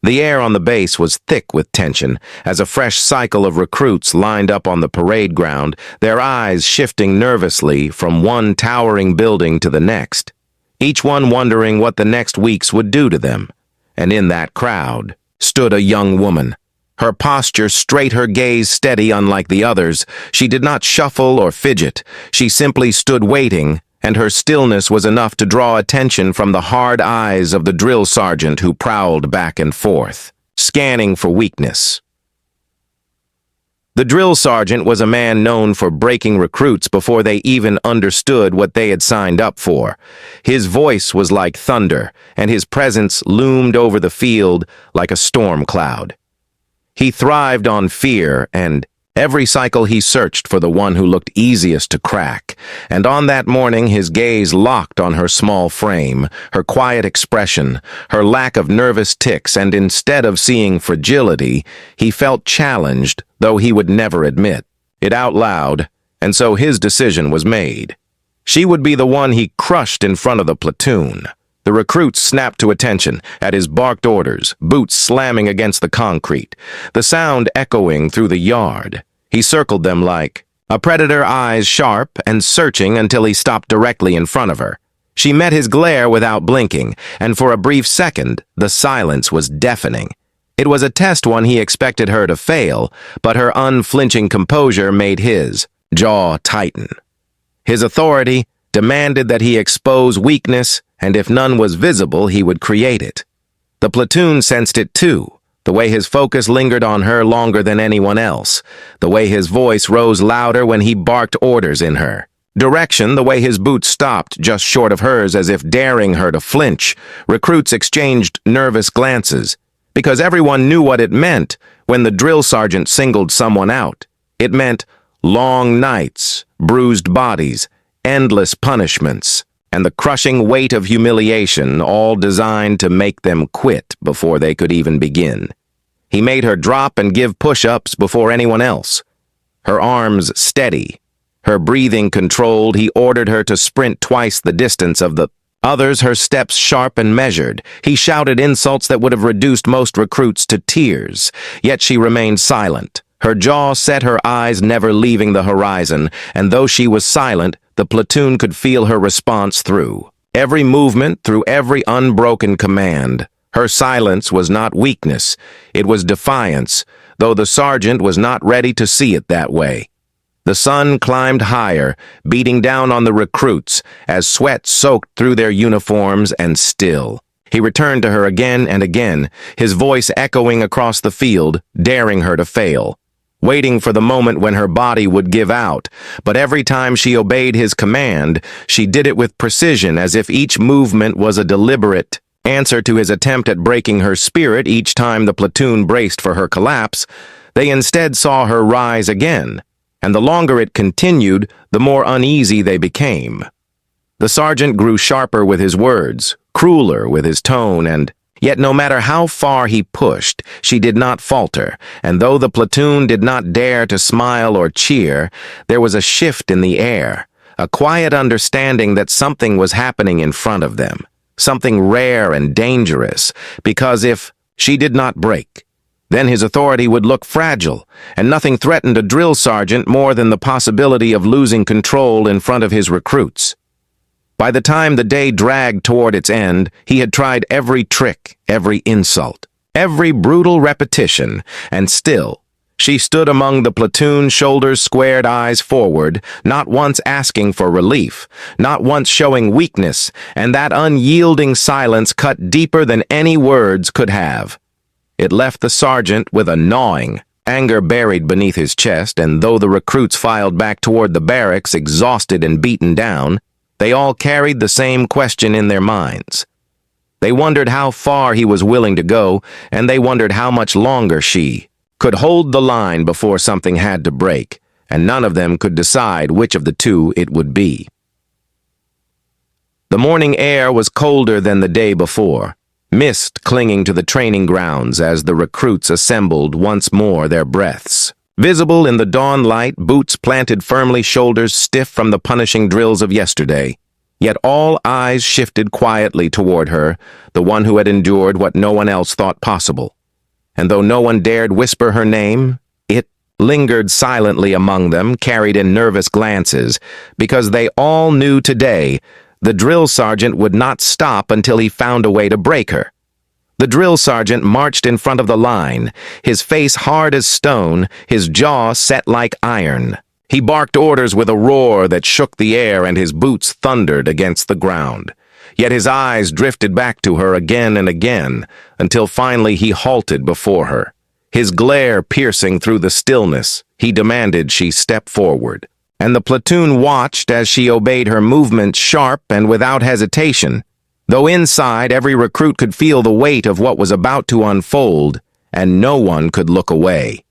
The air on the base was thick with tension as a fresh cycle of recruits lined up on the parade ground, their eyes shifting nervously from one towering building to the next, each one wondering what the next weeks would do to them. And in that crowd stood a young woman. Her posture straight, her gaze steady unlike the others. She did not shuffle or fidget. She simply stood waiting, and her stillness was enough to draw attention from the hard eyes of the drill sergeant who prowled back and forth, scanning for weakness. The drill sergeant was a man known for breaking recruits before they even understood what they had signed up for. His voice was like thunder, and his presence loomed over the field like a storm cloud. He thrived on fear, and every cycle he searched for the one who looked easiest to crack, and on that morning his gaze locked on her small frame, her quiet expression, her lack of nervous tics, and instead of seeing fragility, he felt challenged, though he would never admit it out loud, and so his decision was made. She would be the one he crushed in front of the platoon. The recruits snapped to attention at his barked orders, boots slamming against the concrete, the sound echoing through the yard. He circled them like a predator, eyes sharp and searching until he stopped directly in front of her. She met his glare without blinking, and for a brief second, the silence was deafening. It was a test one he expected her to fail, but her unflinching composure made his jaw tighten. His authority demanded that he expose weakness, and if none was visible, he would create it. The platoon sensed it too, the way his focus lingered on her longer than anyone else, the way his voice rose louder when he barked orders in her direction, the way his boots stopped just short of hers as if daring her to flinch. Recruits exchanged nervous glances, because everyone knew what it meant when the drill sergeant singled someone out. It meant long nights, bruised bodies, endless punishments, and the crushing weight of humiliation, all designed to make them quit before they could even begin. He made her drop and give push-ups before anyone else. Her arms steady, her breathing controlled, he ordered her to sprint twice the distance of the others, her steps sharp and measured. He shouted insults that would have reduced most recruits to tears, yet she remained silent. Her jaw set, her eyes never leaving the horizon, and though she was silent, the platoon could feel her response through every movement, through every unbroken command. Her silence was not weakness, it was defiance, though the sergeant was not ready to see it that way. The sun climbed higher, beating down on the recruits as sweat soaked through their uniforms, and still he returned to her again and again, his voice echoing across the field, daring her to fail, waiting for the moment when her body would give out. But every time she obeyed his command, she did it with precision, as if each movement was a deliberate answer to his attempt at breaking her spirit. Each time the platoon braced for her collapse, they instead saw her rise again, and the longer it continued, the more uneasy they became. The sergeant grew sharper with his words, crueler with his tone, and yet no matter how far he pushed, she did not falter, and though the platoon did not dare to smile or cheer, there was a shift in the air, a quiet understanding that something was happening in front of them, something rare and dangerous, because if she did not break, then his authority would look fragile, and nothing threatened a drill sergeant more than the possibility of losing control in front of his recruits. By the time the day dragged toward its end, he had tried every trick, every insult, every brutal repetition, and still, she stood among the platoon, shoulders squared, eyes forward, not once asking for relief, not once showing weakness, and that unyielding silence cut deeper than any words could have. It left the sergeant with a gnawing, anger buried beneath his chest, and though the recruits filed back toward the barracks, exhausted and beaten down, they all carried the same question in their minds. They wondered how far he was willing to go, and they wondered how much longer she could hold the line before something had to break, and none of them could decide which of the two it would be. The morning air was colder than the day before, mist clinging to the training grounds as the recruits assembled once more, their breaths visible in the dawn light, boots planted firmly, shoulders stiff from the punishing drills of yesterday. Yet all eyes shifted quietly toward her, the one who had endured what no one else thought possible. and though no one dared whisper her name, it lingered silently among them, carried in nervous glances, because they all knew today the drill sergeant would not stop until he found a way to break her. The drill sergeant marched in front of the line, his face hard as stone, his jaw set like iron. He barked orders with a roar that shook the air, and his boots thundered against the ground. Yet his eyes drifted back to her again and again, until finally he halted before her. His glare piercing through the stillness, he demanded she step forward. And the platoon watched as she obeyed her movements sharp and without hesitation, though inside every recruit could feel the weight of what was about to unfold, and no one could look away.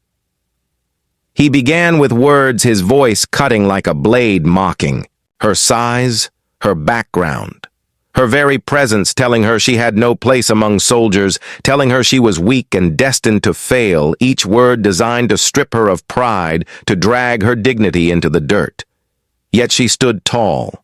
He began with words, his voice cutting like a blade, mocking her size, her background, her very presence telling her she had no place among soldiers, telling her she was weak and destined to fail, each word designed to strip her of pride, to drag her dignity into the dirt. Yet she stood tall,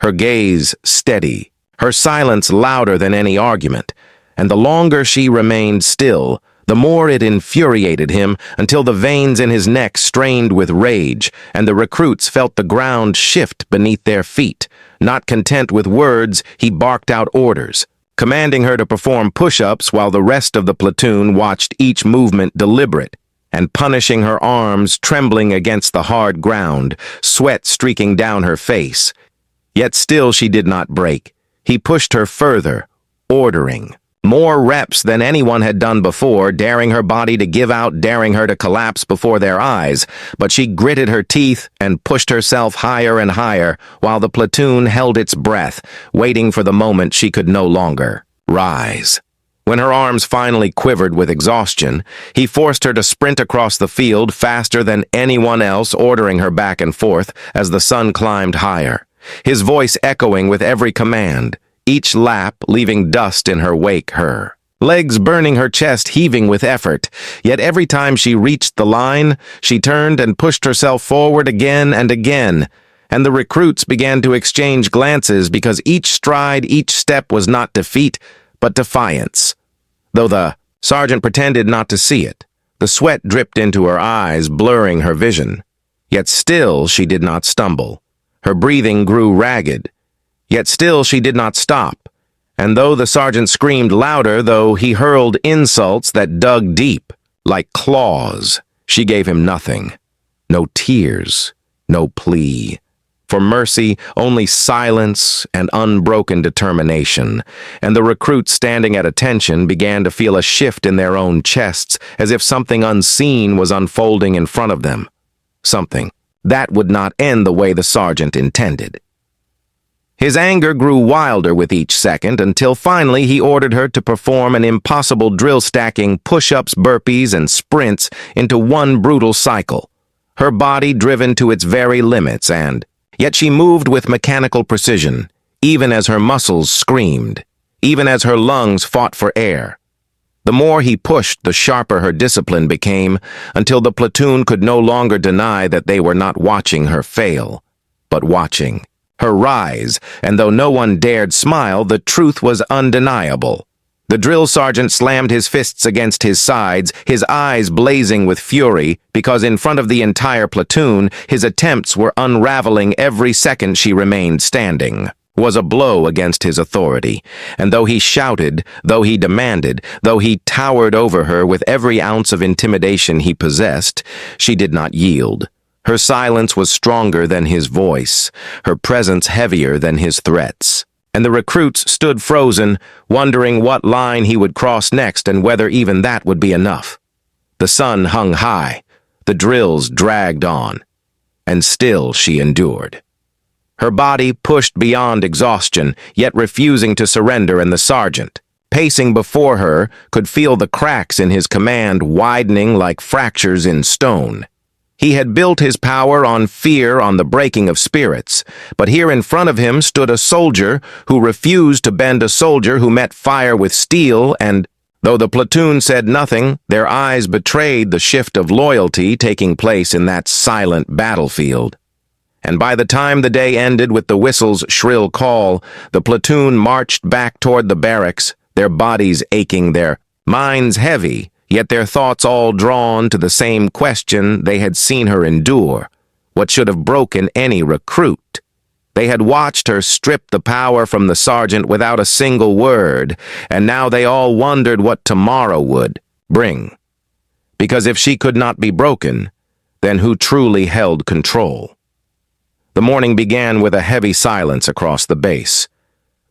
her gaze steady, her silence louder than any argument, and the longer she remained still, the more it infuriated him, until the veins in his neck strained with rage, and the recruits felt the ground shift beneath their feet. Not content with words, he barked out orders, commanding her to perform push-ups while the rest of the platoon watched each movement deliberate, and punishing her arms trembling against the hard ground, sweat streaking down her face. Yet still she did not break. He pushed her further, ordering more reps than anyone had done before, daring her body to give out, daring her to collapse before their eyes. But she gritted her teeth and pushed herself higher and higher, while the platoon held its breath, waiting for the moment she could no longer rise. When her arms finally quivered with exhaustion, he forced her to sprint across the field faster than anyone else, ordering her back and forth as the sun climbed higher, his voice echoing with every command, each lap leaving dust in her wake, her legs burning, her chest heaving with effort. Yet every time she reached the line, she turned and pushed herself forward again and again, and the recruits began to exchange glances, because each stride, each step was not defeat, but defiance. Though the sergeant pretended not to see it, the sweat dripped into her eyes, blurring her vision. Yet still she did not stumble. Her breathing grew ragged. Yet still she did not stop, and though the sergeant screamed louder, though he hurled insults that dug deep, like claws, she gave him nothing. No tears, no plea. For mercy, only silence and unbroken determination, and the recruits standing at attention began to feel a shift in their own chests, as if something unseen was unfolding in front of them. Something that would not end the way the sergeant intended. His anger grew wilder with each second, until finally he ordered her to perform an impossible drill, stacking push-ups, burpees, and sprints into one brutal cycle, her body driven to its very limits, and yet she moved with mechanical precision, even as her muscles screamed, even as her lungs fought for air. The more he pushed, the sharper her discipline became, until the platoon could no longer deny that they were not watching her fail, but watching her rise, and though no one dared smile, the truth was undeniable. The drill sergeant slammed his fists against his sides, his eyes blazing with fury, because in front of the entire platoon, his attempts were unraveling every second she remained standing. Was a blow against his authority, and though he shouted, though he demanded, though he towered over her with every ounce of intimidation he possessed, she did not yield. Her silence was stronger than his voice, her presence heavier than his threats. And the recruits stood frozen, wondering what line he would cross next and whether even that would be enough. The sun hung high, the drills dragged on, and still she endured. Her body pushed beyond exhaustion, yet refusing to surrender, and the sergeant, pacing before her, could feel the cracks in his command widening like fractures in stone. He had built his power on fear, on the breaking of spirits, but here in front of him stood a soldier who refused to bend, a soldier who met fire with steel, and though the platoon said nothing, their eyes betrayed the shift of loyalty taking place in that silent battlefield. And by the time the day ended with the whistle's shrill call, the platoon marched back toward the barracks, their bodies aching, their minds heavy, yet their thoughts all drawn to the same question they had seen her endure, what should have broken any recruit. They had watched her strip the power from the sergeant without a single word, and now they all wondered what tomorrow would bring. Because if she could not be broken, then who truly held control? The morning began with a heavy silence across the base.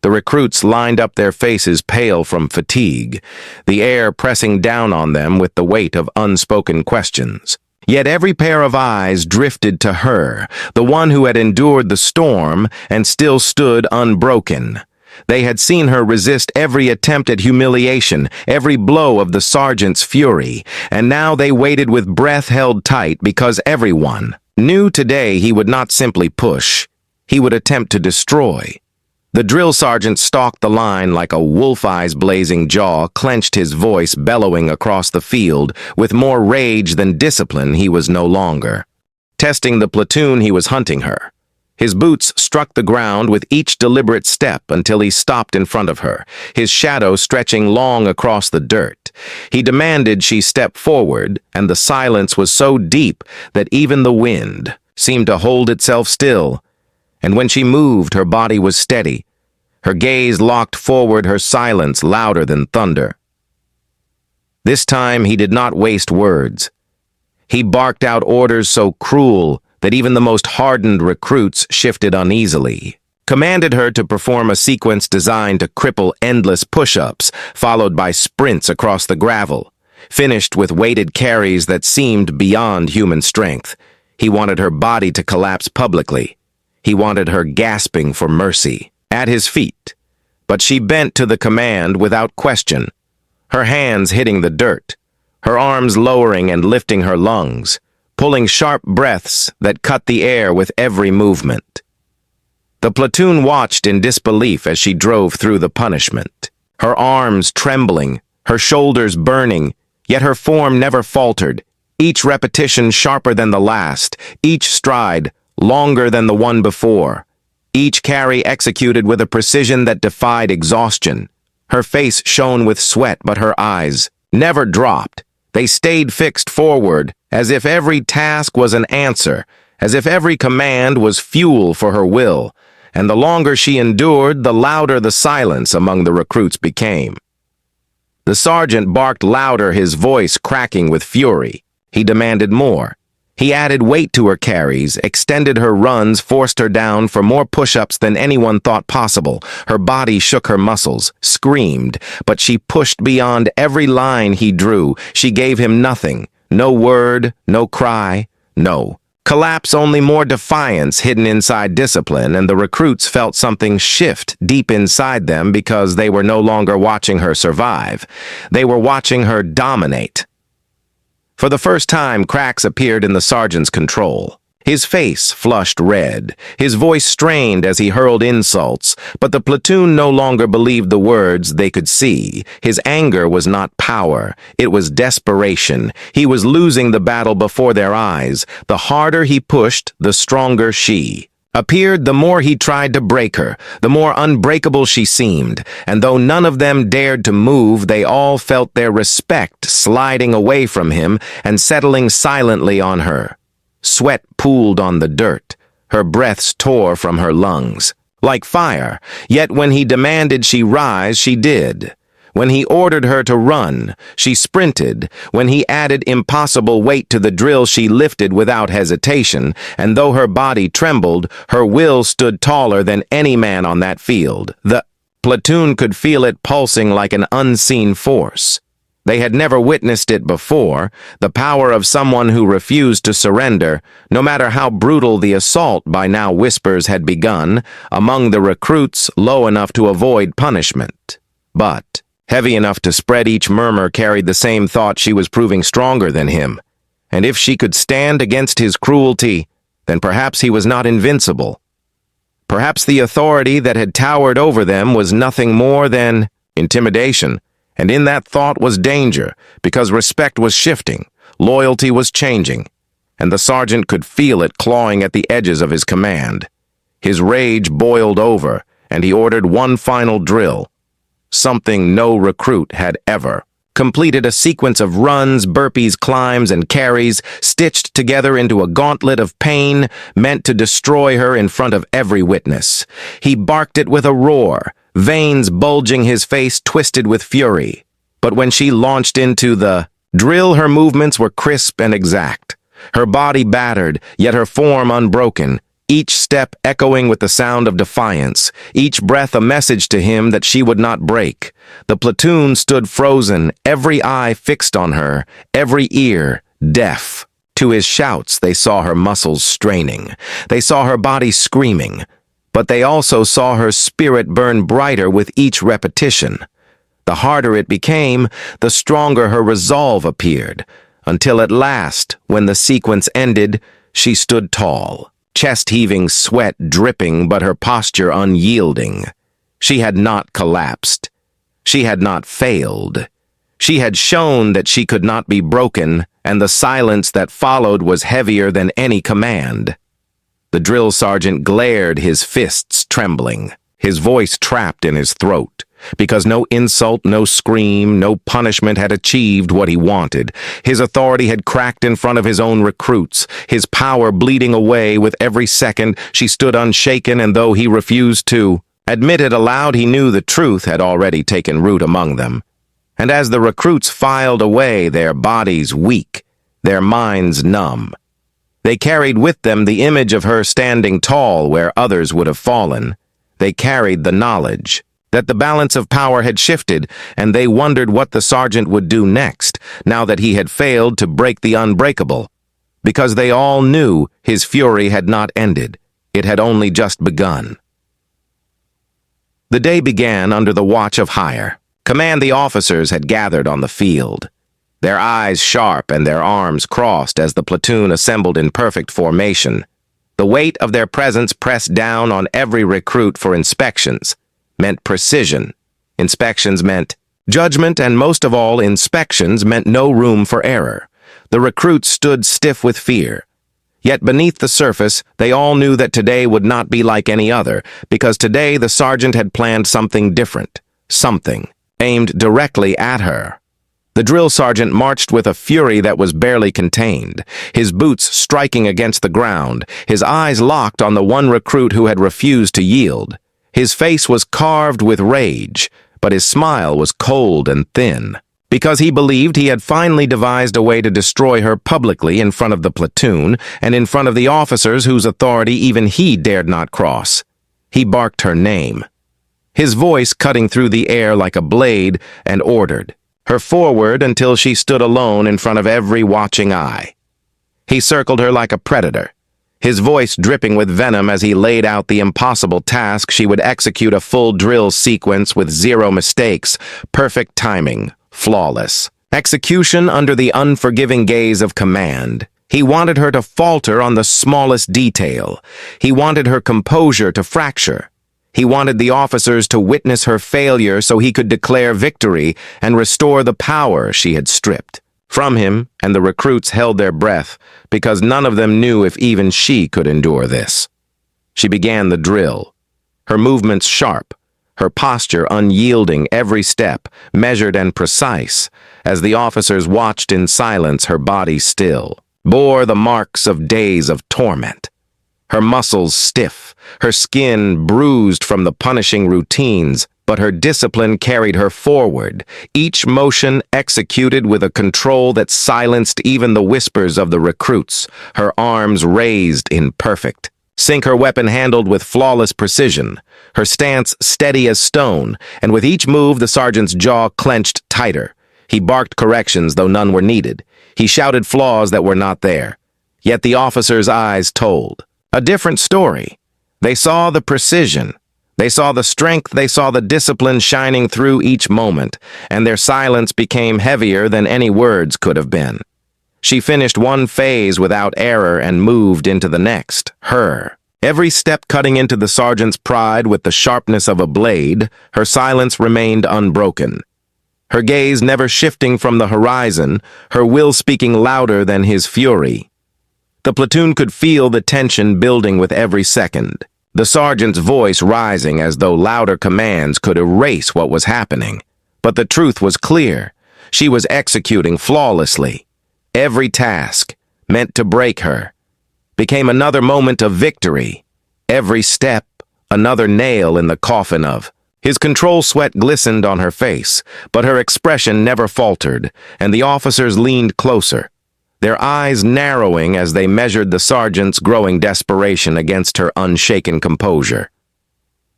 The recruits lined up their faces pale from fatigue, the air pressing down on them with the weight of unspoken questions. Yet every pair of eyes drifted to her, the one who had endured the storm and still stood unbroken. They had seen her resist every attempt at humiliation, every blow of the sergeant's fury, and now they waited with breath held tight because everyone knew today he would not simply push, he would attempt to destroy. The drill sergeant stalked the line like a wolf-eyes blazing jaw, clenched his voice bellowing across the field. With more rage than discipline, he was no longer testing the platoon, he was hunting her. His boots struck the ground with each deliberate step until he stopped in front of her, his shadow stretching long across the dirt. He demanded she step forward, and the silence was so deep that even the wind seemed to hold itself still. And when she moved, her body was steady, her gaze locked forward, her silence louder than thunder. This time he did not waste words. He barked out orders so cruel that even the most hardened recruits shifted uneasily, commanded her to perform a sequence designed to cripple endless push-ups, followed by sprints across the gravel, finished with weighted carries that seemed beyond human strength. He wanted her body to collapse publicly. He wanted her gasping for mercy at his feet. But she bent to the command without question, her hands hitting the dirt, her arms lowering and lifting her lungs, pulling sharp breaths that cut the air with every movement. The platoon watched in disbelief as she drove through the punishment, her arms trembling, her shoulders burning, yet her form never faltered, each repetition sharper than the last, each stride longer than the one before, each carry executed with a precision that defied exhaustion. Her face shone with sweat, but her eyes never dropped. They stayed fixed forward, as if every task was an answer, as if every command was fuel for her will, and the longer she endured, the louder the silence among the recruits became. The sergeant barked louder, his voice cracking with fury. He demanded more. He added weight to her carries, extended her runs, forced her down for more push-ups than anyone thought possible. Her body shook, her muscles screamed, but she pushed beyond every line he drew. She gave him nothing, no word, no cry, no collapse, only more defiance hidden inside discipline, and the recruits felt something shift deep inside them because they were no longer watching her survive. They were watching her dominate. For the first time, cracks appeared in the sergeant's control. His face flushed red, his voice strained as he hurled insults, but the platoon no longer believed the words they could see. His anger was not power, it was desperation. He was losing the battle before their eyes. The harder he pushed, the stronger she appeared. The more he tried to break her, the more unbreakable she seemed, and though none of them dared to move, they all felt their respect sliding away from him and settling silently on her. Sweat pooled on the dirt. Her breaths tore from her lungs like fire, yet when he demanded she rise, she did. When he ordered her to run, she sprinted. When he added impossible weight to the drill, she lifted without hesitation, and though her body trembled, her will stood taller than any man on that field. The platoon could feel it pulsing like an unseen force. They had never witnessed it before, the power of someone who refused to surrender, no matter how brutal the assault. By now whispers had begun, among the recruits low enough to avoid punishment. But heavy enough to spread, each murmur carried the same thought: she was proving stronger than him. And if she could stand against his cruelty, then perhaps he was not invincible. Perhaps the authority that had towered over them was nothing more than intimidation. And in that thought was danger, because respect was shifting, loyalty was changing, and the sergeant could feel it clawing at the edges of his command. His rage boiled over, and he ordered one final drill, something no recruit had ever completed a sequence of runs, burpees, climbs, and carries, stitched together into a gauntlet of pain meant to destroy her in front of every witness. He barked it with a roar, veins bulging, his face twisted with fury. But when she launched into the drill, her movements were crisp and exact. Her body battered, yet her form unbroken, each step echoing with the sound of defiance, each breath a message to him that she would not break. The platoon stood frozen, every eye fixed on her, every ear deaf. To his shouts, they saw her muscles straining. They saw her body screaming. But they also saw her spirit burn brighter with each repetition. The harder it became, the stronger her resolve appeared, until at last, when the sequence ended, she stood tall. Chest heaving, sweat dripping, but her posture unyielding. She had not collapsed. She had not failed. She had shown that she could not be broken, and the silence that followed was heavier than any command. The drill sergeant glared, his fists trembling, his voice trapped in his throat. Because no insult, no scream, no punishment had achieved what he wanted. His authority had cracked in front of his own recruits, his power bleeding away with every second. She stood unshaken, and though he refused to admit it aloud, he knew the truth had already taken root among them. And as the recruits filed away, their bodies weak, their minds numb, they carried with them the image of her standing tall where others would have fallen. They carried the knowledge that the balance of power had shifted, and they wondered what the sergeant would do next, now that he had failed to break the unbreakable. Because they all knew his fury had not ended. It had only just begun. The day began under the watch of hire. The officers had gathered on the field, their eyes sharp and their arms crossed as the platoon assembled in perfect formation. The weight of their presence pressed down on every recruit, for inspections meant precision. Inspections meant judgment, and most of all, inspections meant no room for error. The recruits stood stiff with fear. Yet beneath the surface, they all knew that today would not be like any other, because today the sergeant had planned something different, something aimed directly at her. The drill sergeant marched with a fury that was barely contained, his boots striking against the ground, his eyes locked on the one recruit who had refused to yield. His face was carved with rage, but his smile was cold and thin, because he believed he had finally devised a way to destroy her publicly in front of the platoon and in front of the officers whose authority even he dared not cross. He barked her name, his voice cutting through the air like a blade, and ordered her forward until she stood alone in front of every watching eye. He circled her like a predator, his voice dripping with venom as he laid out the impossible task. She would execute a full drill sequence with 0 mistakes, perfect timing, flawless execution under the unforgiving gaze of command. He wanted her to falter on the smallest detail. He wanted her composure to fracture. He wanted the officers to witness her failure so he could declare victory and restore the power she had stripped from him, and the recruits held their breath because none of them knew if even she could endure this. She began the drill, her movements sharp, her posture unyielding, every step measured and precise. As the officers watched in silence, her body still bore the marks of days of torment. Her muscles stiff, her skin bruised from the punishing routines, but her discipline carried her forward, each motion executed with a control that silenced even the whispers of the recruits, her arms raised in perfect sync, her weapon handled with flawless precision, her stance steady as stone, and with each move the sergeant's jaw clenched tighter. He barked corrections, though none were needed. He shouted flaws that were not there. Yet the officers' eyes told a different story. They saw the precision. They saw the strength, they saw the discipline shining through each moment, and their silence became heavier than any words could have been. She finished one phase without error and moved into the next, her. Every step cutting into the sergeant's pride with the sharpness of a blade, her silence remained unbroken. Her gaze never shifting from the horizon, her will speaking louder than his fury. The platoon could feel the tension building with every second, the sergeant's voice rising as though louder commands could erase what was happening. But the truth was clear. She was executing flawlessly. Every task, meant to break her, became another moment of victory. Every step, another nail in the coffin of. His control sweat glistened on her face, but her expression never faltered, and the officers leaned closer, their eyes narrowing as they measured the sergeant's growing desperation against her unshaken composure.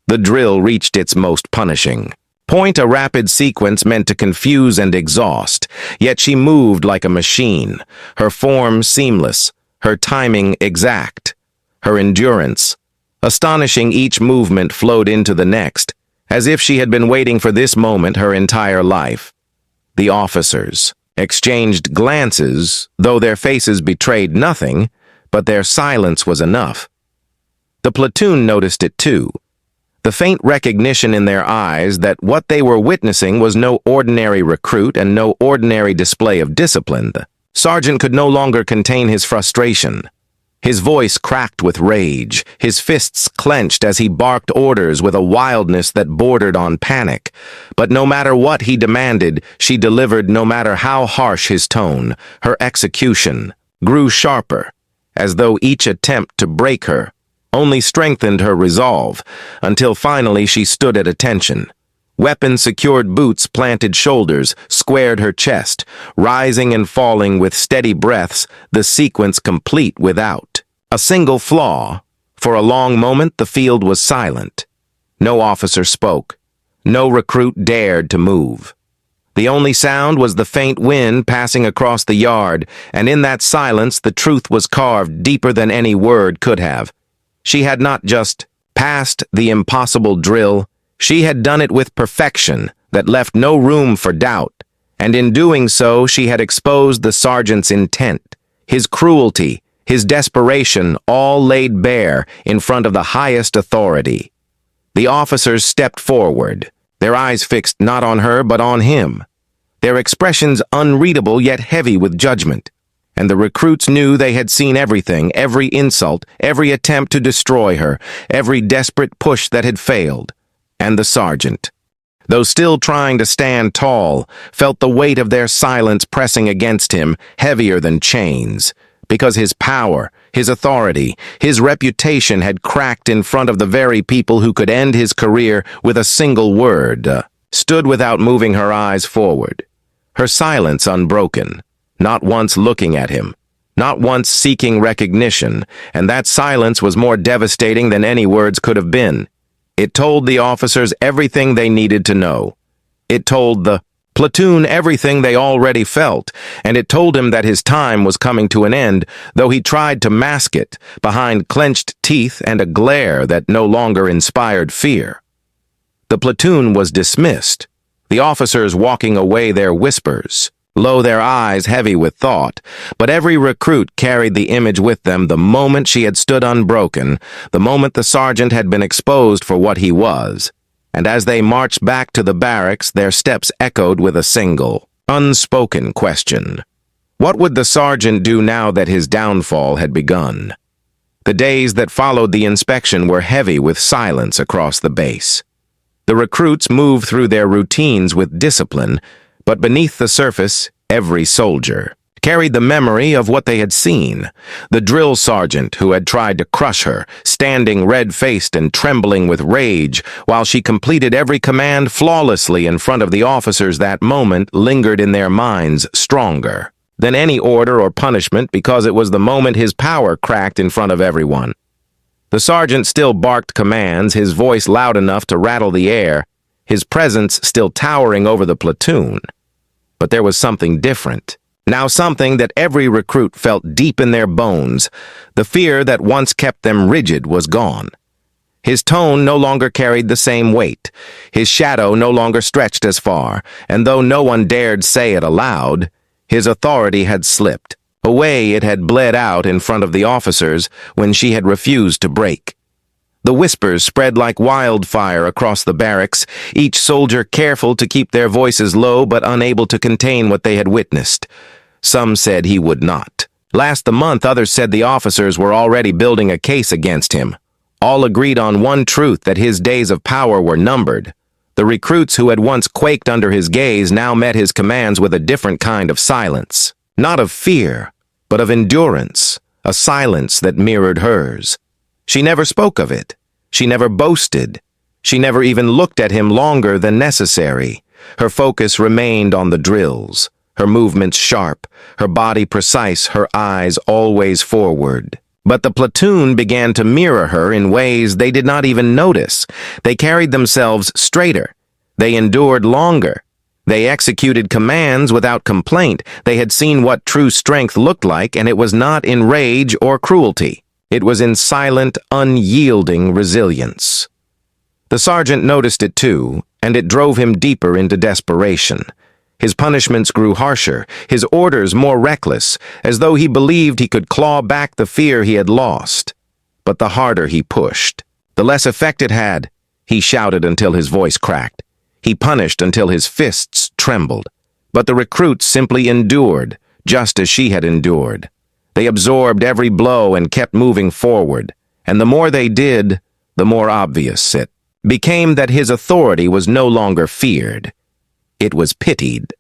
The drill reached its most punishing point, a rapid sequence meant to confuse and exhaust, yet she moved like a machine, her form seamless, her timing exact, her endurance astonishing. Each movement flowed into the next, as if she had been waiting for this moment her entire life. The officers exchanged glances, though their faces betrayed nothing, but their silence was enough. The platoon noticed it too, the faint recognition in their eyes that what they were witnessing was no ordinary recruit and no ordinary display of discipline. The sergeant could no longer contain his frustration. His voice cracked with rage, his fists clenched as he barked orders with a wildness that bordered on panic. But no matter what he demanded, she delivered. No matter how harsh his tone, her execution grew sharper, as though each attempt to break her only strengthened her resolve, until finally she stood at attention. Weapon-secured boots planted shoulders, squared her chest, rising and falling with steady breaths, the sequence complete without a single flaw. For a long moment the field was silent. No officer spoke. No recruit dared to move. The only sound was the faint wind passing across the yard, and in that silence the truth was carved deeper than any word could have. She had not just passed the impossible drill, she had done it with perfection that left no room for doubt, and in doing so she had exposed the sergeant's intent, his cruelty, his desperation, all laid bare in front of the highest authority. The officers stepped forward, their eyes fixed not on her but on him, their expressions unreadable yet heavy with judgment. And the recruits knew they had seen everything, every insult, every attempt to destroy her, every desperate push that had failed. And the sergeant, though still trying to stand tall, felt the weight of their silence pressing against him, heavier than chains, because his power, his authority, his reputation had cracked in front of the very people who could end his career with a single word. Stood without moving, her eyes forward, her silence unbroken, not once looking at him, not once seeking recognition, and that silence was more devastating than any words could have been. It told the officers everything they needed to know. It told the platoon everything they already felt, and it told him that his time was coming to an end, though he tried to mask it behind clenched teeth and a glare that no longer inspired fear. The platoon was dismissed, the officers walking away, their whispers low, their eyes heavy with thought, but every recruit carried the image with them the moment she had stood unbroken, the moment the sergeant had been exposed for what he was. And as they marched back to the barracks, their steps echoed with a single, unspoken question. What would the sergeant do now that his downfall had begun? The days that followed the inspection were heavy with silence across the base. The recruits moved through their routines with discipline, but beneath the surface, every soldier carried the memory of what they had seen. The drill sergeant who had tried to crush her, standing red-faced and trembling with rage, while she completed every command flawlessly in front of the officers, that moment lingered in their minds stronger than any order or punishment, because it was the moment his power cracked in front of everyone. The sergeant still barked commands, his voice loud enough to rattle the air, his presence still towering over the platoon. But there was something different. Now something that every recruit felt deep in their bones. The fear that once kept them rigid was gone. His tone no longer carried the same weight. His shadow no longer stretched as far, and though no one dared say it aloud, his authority had slipped. Away it had bled out in front of the officers when she had refused to break. The whispers spread like wildfire across the barracks, each soldier careful to keep their voices low but unable to contain what they had witnessed. Some said he would not last the month, others said the officers were already building a case against him. All agreed on one truth, that his days of power were numbered. The recruits who had once quaked under his gaze now met his commands with a different kind of silence. Not of fear, but of endurance, a silence that mirrored hers. She never spoke of it. She never boasted. She never even looked at him longer than necessary. Her focus remained on the drills, her movements sharp, her body precise, her eyes always forward. But the platoon began to mirror her in ways they did not even notice. They carried themselves straighter. They endured longer. They executed commands without complaint. They had seen what true strength looked like, and it was not in rage or cruelty. It was in silent, unyielding resilience. The sergeant noticed it too, and it drove him deeper into desperation. His punishments grew harsher, his orders more reckless, as though he believed he could claw back the fear he had lost. But the harder he pushed, the less effect it had. He shouted until his voice cracked. He punished until his fists trembled. But the recruits simply endured, just as she had endured. They absorbed every blow and kept moving forward, and the more they did, the more obvious it became that his authority was no longer feared. It was pitied.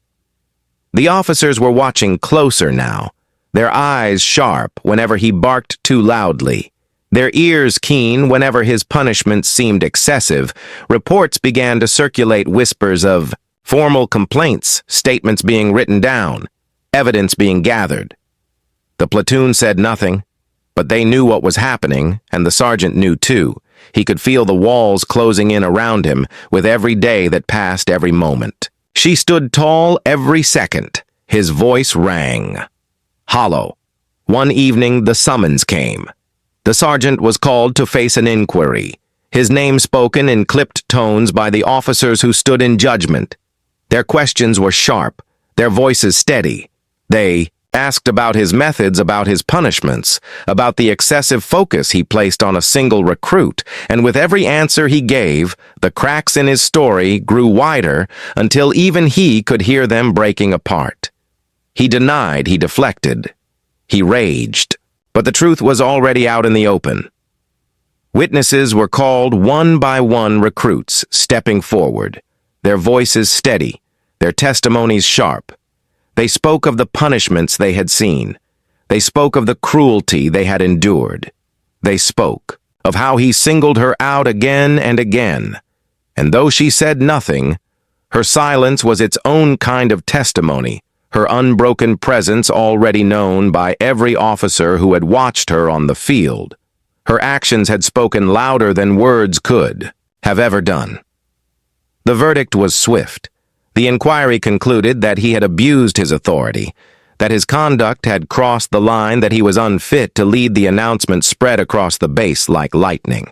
The officers were watching closer now, their eyes sharp whenever he barked too loudly, their ears keen whenever his punishment seemed excessive. Reports began to circulate, whispers of formal complaints, statements being written down, evidence being gathered. The platoon said nothing, but they knew what was happening, and the sergeant knew too. He could feel the walls closing in around him with every day that passed, every moment. She stood tall every second. His voice rang. Hollow. One evening, the summons came. The sergeant was called to face an inquiry, his name spoken in clipped tones by the officers who stood in judgment. Their questions were sharp, their voices steady. They asked about his methods, about his punishments, about the excessive focus he placed on a single recruit, and with every answer he gave, the cracks in his story grew wider until even he could hear them breaking apart. He denied, he deflected, he raged, but the truth was already out in the open. Witnesses were called one by one, recruits stepping forward, their voices steady, their testimonies sharp. They spoke of the punishments they had seen. They spoke of the cruelty they had endured. They spoke of how he singled her out again and again. And though she said nothing, her silence was its own kind of testimony, her unbroken presence already known by every officer who had watched her on the field. Her actions had spoken louder than words could have ever done. The verdict was swift. The inquiry concluded that he had abused his authority, that his conduct had crossed the line, that he was unfit to lead. The announcement spread across the base like lightning.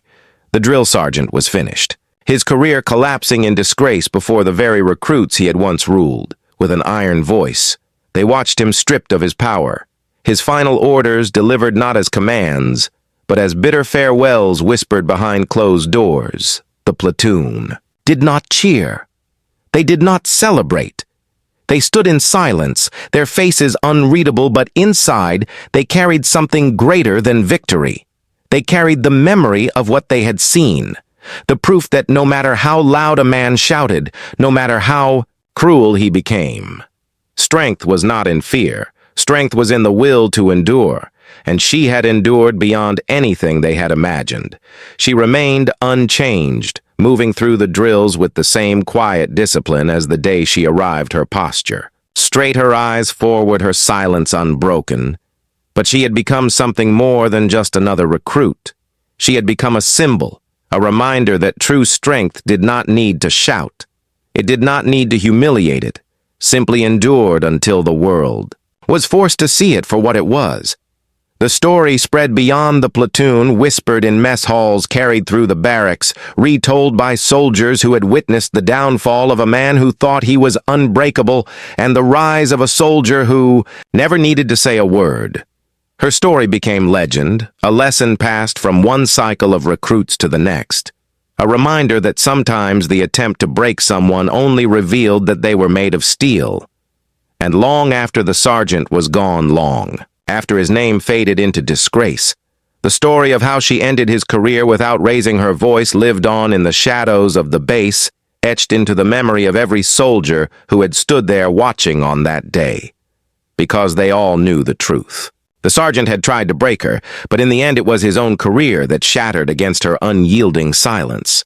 The drill sergeant was finished, his career collapsing in disgrace before the very recruits he had once ruled. With an iron voice, they watched him stripped of his power, his final orders delivered not as commands, but as bitter farewells whispered behind closed doors. The platoon did not cheer. They did not celebrate. They stood in silence, their faces unreadable, but inside they carried something greater than victory. They carried the memory of what they had seen, the proof that no matter how loud a man shouted, no matter how cruel he became, strength was not in fear. Strength was in the will to endure, and she had endured beyond anything they had imagined. She remained unchanged, moving through the drills with the same quiet discipline as the day she arrived, her posture straight, her eyes forward, her silence unbroken. But she had become something more than just another recruit. She had become a symbol, a reminder that true strength did not need to shout. It did not need to humiliate it, simply endured until the world was forced to see it for what it was. The story spread beyond the platoon, whispered in mess halls, carried through the barracks, retold by soldiers who had witnessed the downfall of a man who thought he was unbreakable and the rise of a soldier who never needed to say a word. Her story became legend, a lesson passed from one cycle of recruits to the next, a reminder that sometimes the attempt to break someone only revealed that they were made of steel. And long after the sergeant was gone, long after his name faded into disgrace, the story of how she ended his career without raising her voice lived on in the shadows of the base, etched into the memory of every soldier who had stood there watching on that day. Because they all knew the truth. The sergeant had tried to break her, but in the end it was his own career that shattered against her unyielding silence.